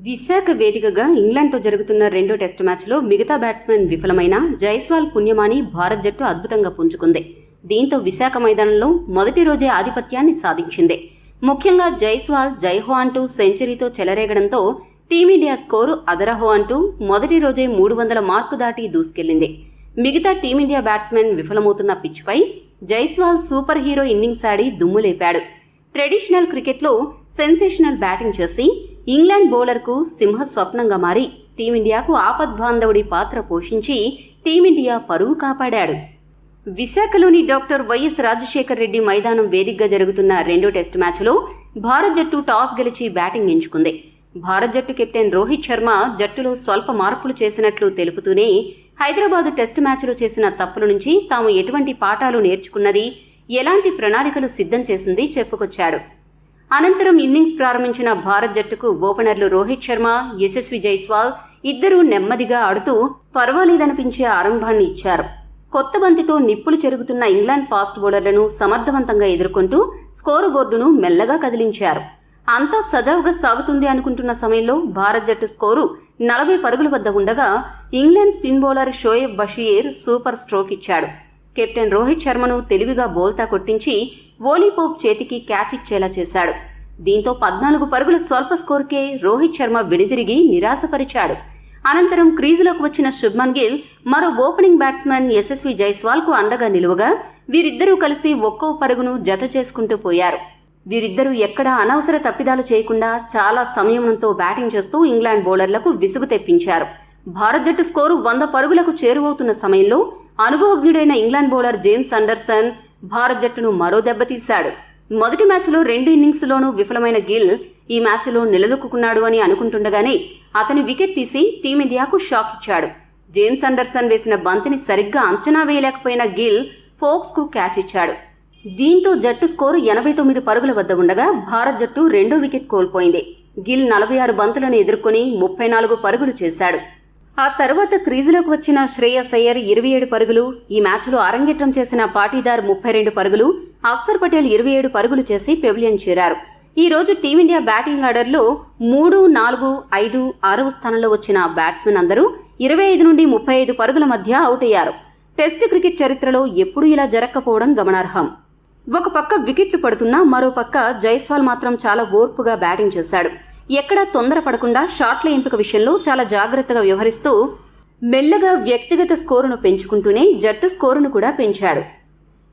విశాఖ వేదికగా ఇంగ్లాండ్తో జరుగుతున్న రెండో టెస్టు మ్యాచ్లో మిగతా బ్యాట్స్మెన్ విఫలమైన జైస్వాల్ పుణ్యమాని భారత్ జట్టు అద్భుతంగా పుంజుకుంది. దీంతో విశాఖ మైదానంలో మొదటి రోజే ఆధిపత్యాన్ని సాధించింది. ముఖ్యంగా జైస్వాల్ జైహో అంటూ సెంచరీతో చెలరేగడంతో టీమిండియా స్కోరు అదరహో అంటూ మొదటి రోజే 300 మార్కు దాటి దూసుకెళ్లింది. మిగతా టీమిండియా బ్యాట్స్మెన్ విఫలమవుతున్న పిచ్పై జైస్వాల్ సూపర్ హీరో ఇన్నింగ్స్ ఆడి దుమ్ములేపాడు. ట్రెడిషనల్ క్రికెట్లో సెన్సేషనల్ బ్యాటింగ్ చేసి ఇంగ్లాండ్ బౌలర్కు సింహ స్వప్నంగా మారి టీమిండియాకు ఆపద్బాంధవుడి పాత్ర పోషించి టీమిండియా పరువు కాపాడాడు. విశాఖలోని డాక్టర్ వైఎస్ రాజశేఖర్ రెడ్డి మైదానం వేదికగా జరుగుతున్న రెండో టెస్టు మ్యాచ్లో భారత్ జట్టు టాస్ గెలిచి బ్యాటింగ్ ఎంచుకుంది. భారత్ జట్టు కెప్టెన్ రోహిత్ శర్మ జట్టులో స్వల్ప మార్పులు చేసినట్లు తెలుపుతూనే హైదరాబాద్ టెస్టు మ్యాచ్లో చేసిన తప్పుల నుంచి తాము ఎటువంటి పాఠాలు నేర్చుకున్నది, ఎలాంటి ప్రణాళికలు సిద్ధం చేసింది చెప్పుకొచ్చాడు. అనంతరం ఇన్నింగ్స్ ప్రారంభించిన భారత్ జట్టుకు ఓపెనర్లు రోహిత్ శర్మ, యశస్వి జైస్వాల్ ఇద్దరూ నెమ్మదిగా ఆడుతూ పర్వాలేదనిపించే ఆరంభాన్ని ఇచ్చారు. కొత్త బంతితో నిప్పులు చెరుగుతున్న ఇంగ్లాండ్ ఫాస్ట్ బౌలర్లను సమర్థవంతంగా ఎదుర్కొంటూ స్కోరు బోర్డును మెల్లగా కదిలించారు. అంతా సజావుగా సాగుతుంది అనుకుంటున్న సమయంలో భారత్ జట్టు స్కోరు 40 పరుగుల వద్ద ఉండగా England spin bowler Shoaib Bashir super stroke ఇచ్చాడు. కెప్టెన్ రోహిత్ శర్మను తెలివిగా బోల్తా కొట్టించి వోలీపోప్ చేతికి క్యాచ్ ఇచ్చేలా చేశాడు. దీంతో 14 పరుగుల స్వల్ప స్కోర్కే రోహిత్ శర్మ వెనుదిరిగి నిరాశపరిచాడు. అనంతరం క్రీజులోకి వచ్చిన శుభ్మన్ గిల్ మరో ఓపెనింగ్ బ్యాట్స్మెన్ యశస్వి జైస్వాల్కు అండగా నిలువగా వీరిద్దరూ కలిసి ఒక్కో పరుగును జత చేసుకుంటూ పోయారు. వీరిద్దరూ ఎక్కడా అనవసర తప్పిదాలు చేయకుండా చాలా సంయమనంతో బ్యాటింగ్ చేస్తూ ఇంగ్లాండ్ బౌలర్లకు విసుగు తెప్పించారు. భారత్ జట్టు స్కోరు 100 పరుగులకు చేరువవుతున్న సమయంలో అనుభవజ్ఞుడైన England bowler James Anderson Bharat జట్టును మరో దెబ్బతీశాడు. మొదటి మ్యాచ్లో 2 ఇన్నింగ్స్లోనూ విఫలమైన గిల్ ఈ మ్యాచ్లో నిలదొక్కున్నాడు అని అనుకుంటుండగానే అతని వికెట్ తీసి టీమిండియాకు షాక్ ఇచ్చాడు. జేమ్స్ అండర్సన్ వేసిన బంతిని సరిగ్గా అంచనా వేయలేకపోయిన గిల్ ఫోక్స్కు క్యాచ్ ఇచ్చాడు. దీంతో జట్టు స్కోరు 89 పరుగుల వద్ద ఉండగా భారత్ జట్టు రెండో వికెట్ కోల్పోయింది. గిల్ 46 బంతులను ఎదుర్కొని 34 పరుగులు చేశాడు. ఆ తర్వాత క్రీజులోకి వచ్చిన శ్రేయస్ అయ్యర్ 27 పరుగులు, ఈ మ్యాచ్లో అరంగేట్రం చేసిన పాటీదార్ 32 పరుగులు, అక్షర్ పటేల్ 27 పరుగులు చేసి పెవిలియన్ చేరారు. ఈ రోజు టీమిండియా బ్యాటింగ్ ఆర్డర్లో 3, 4, 5, 6వ స్థానంలో వచ్చిన బ్యాట్స్మెన్ అందరూ 25 నుండి 35 పరుగుల మధ్య అవుట్ అయ్యారు. టెస్టు క్రికెట్ చరిత్రలో ఎప్పుడూ ఇలా జరగకపోవడం గమనార్హం. ఒక పక్క వికెట్లు పడుతున్నా మరో పక్క జైస్వాల్ మాత్రం చాలా ఓర్పుగా బ్యాటింగ్ చేశాడు. ఎక్కడా తొందరపడకుండా షాట్ల ఎంపిక విషయంలో చాలా జాగ్రత్తగా వ్యవహరిస్తూ మెల్లగా వ్యక్తిగత స్కోరును పెంచుకుంటూనే జట్టు స్కోరును కూడా పెంచాడు.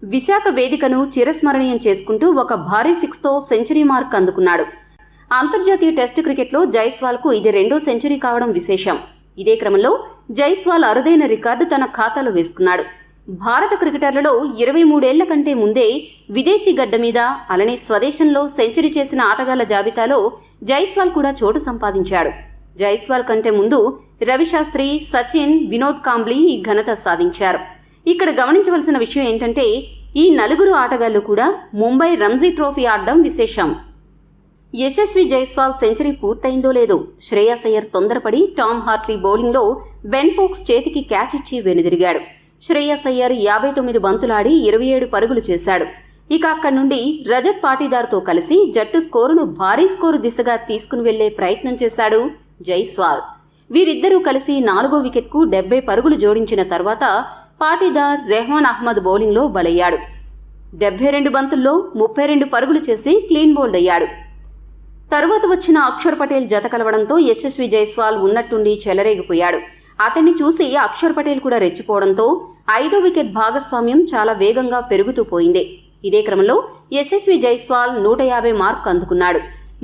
విశాఖ వేదికను చిరస్మరణీయం చేసుకుంటూ ఒక భారీ 6తో సెంచరీ మార్క్ అందుకున్నాడు. అంతర్జాతీయ టెస్టు క్రికెట్లో జైస్వాల్కు ఇది రెండో సెంచరీ కావడం విశేషం. ఇదే క్రమంలో జైస్వాల్ అరుదైన రికార్డు తన ఖాతాలో వేసుకున్నాడు. భారత క్రికెటర్లలో 23 ఏళ్ల కంటే ముందే విదేశీ గడ్డ మీద అలానే స్వదేశంలో సెంచరీ చేసిన ఆటగాళ్ల జాబితాలో జైస్వాల్ కూడా చోటు సంపాదించాడు. జైస్వాల్ కంటే ముందు రవిశాస్త్రి, సచిన్, వినోద్ కాంబ్లీ ఈ ఘనత సాధించారు. ఇక్కడ గమనించవలసిన విషయం ఏంటంటే ఈ 4 ఆటగాళ్లు కూడా ముంబై రంజీ ట్రోఫీ ఆడడం విశేషం. యశస్వి జైస్వాల్ సెంచరీ పూర్తయిందో లేదో శ్రేయస్ అయ్యర్ తొందరపడి టామ్ హార్ట్లీ బౌలింగ్లో బెన్ ఫోక్స్ చేతికి క్యాచ్ ఇచ్చి వెనుదిరిగాడు. శ్రేయస్ అయ్యర్ 59 బంతులాడి 27 పరుగులు చేశాడు. ఇక అక్కడి నుండి రజత్ పాటీదార్తో కలిసి జట్టు స్కోరును భారీ స్కోరు దిశగా తీసుకుని వెళ్లే ప్రయత్నం చేశాడు జైస్వాల్. వీరిద్దరూ కలిసి 4వ వికెట్కు 70 పరుగులు జోడించిన తర్వాత పాటీదార్ రెహమాన్ అహ్మద్ బౌలింగ్లో బలయ్యాడు. 72 బంతుల్లో 32 పరుగులు చేసి క్లీన్ బౌల్డ్ అయ్యాడు. తరువాత వచ్చిన అక్షర్ పటేల్ జత కలవడంతో యశస్వి జైస్వాల్ ఉన్నట్టుండి చెలరేగిపోయాడు. అతన్ని చూసి అక్షర్ పటేల్ కూడా రెచ్చిపోవడంతో 5వ వికెట్ భాగస్వామ్యం చాలా వేగంగా పెరుగుతూ పోయింది. ఇదే క్రమంలో యశస్వి జైస్వాల్ 150 మార్క్ అందుకున్నాడు.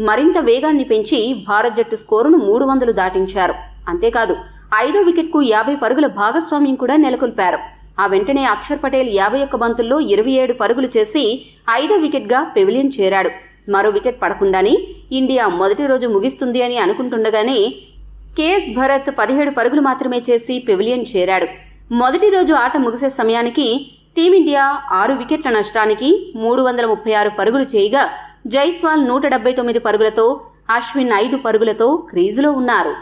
మరింత వేగాన్ని పెంచి భారత్ జట్టు స్కోరును 300 దాటించారు. అంతేకాదు 5వ వికెట్కు 50 పరుగుల భాగస్వామ్యం కూడా నెలకొల్పారు. ఆ వెంటనే అక్షర్ పటేల్ 51 బంతుల్లో 27 పరుగులు చేసి 5వ వికెట్గా పెవిలియన్ చేరాడు. మరో వికెట్ పడకుండానే ఇండియా మొదటి రోజు ముగిస్తుంది అని అనుకుంటుండగానే కేఎస్ భరత్ 17 పరుగులు మాత్రమే చేసి పెవిలియన్ చేరాడు. మొదటి రోజు ఆట ముగిసే సమయానికి టీమిండియా 6 వికెట్ల నష్టానికి 336 పరుగులు చేయగా జైస్వాల్ 179 పరుగులతో, అశ్విన్ 5 పరుగులతో క్రీజులో ఉన్నారు.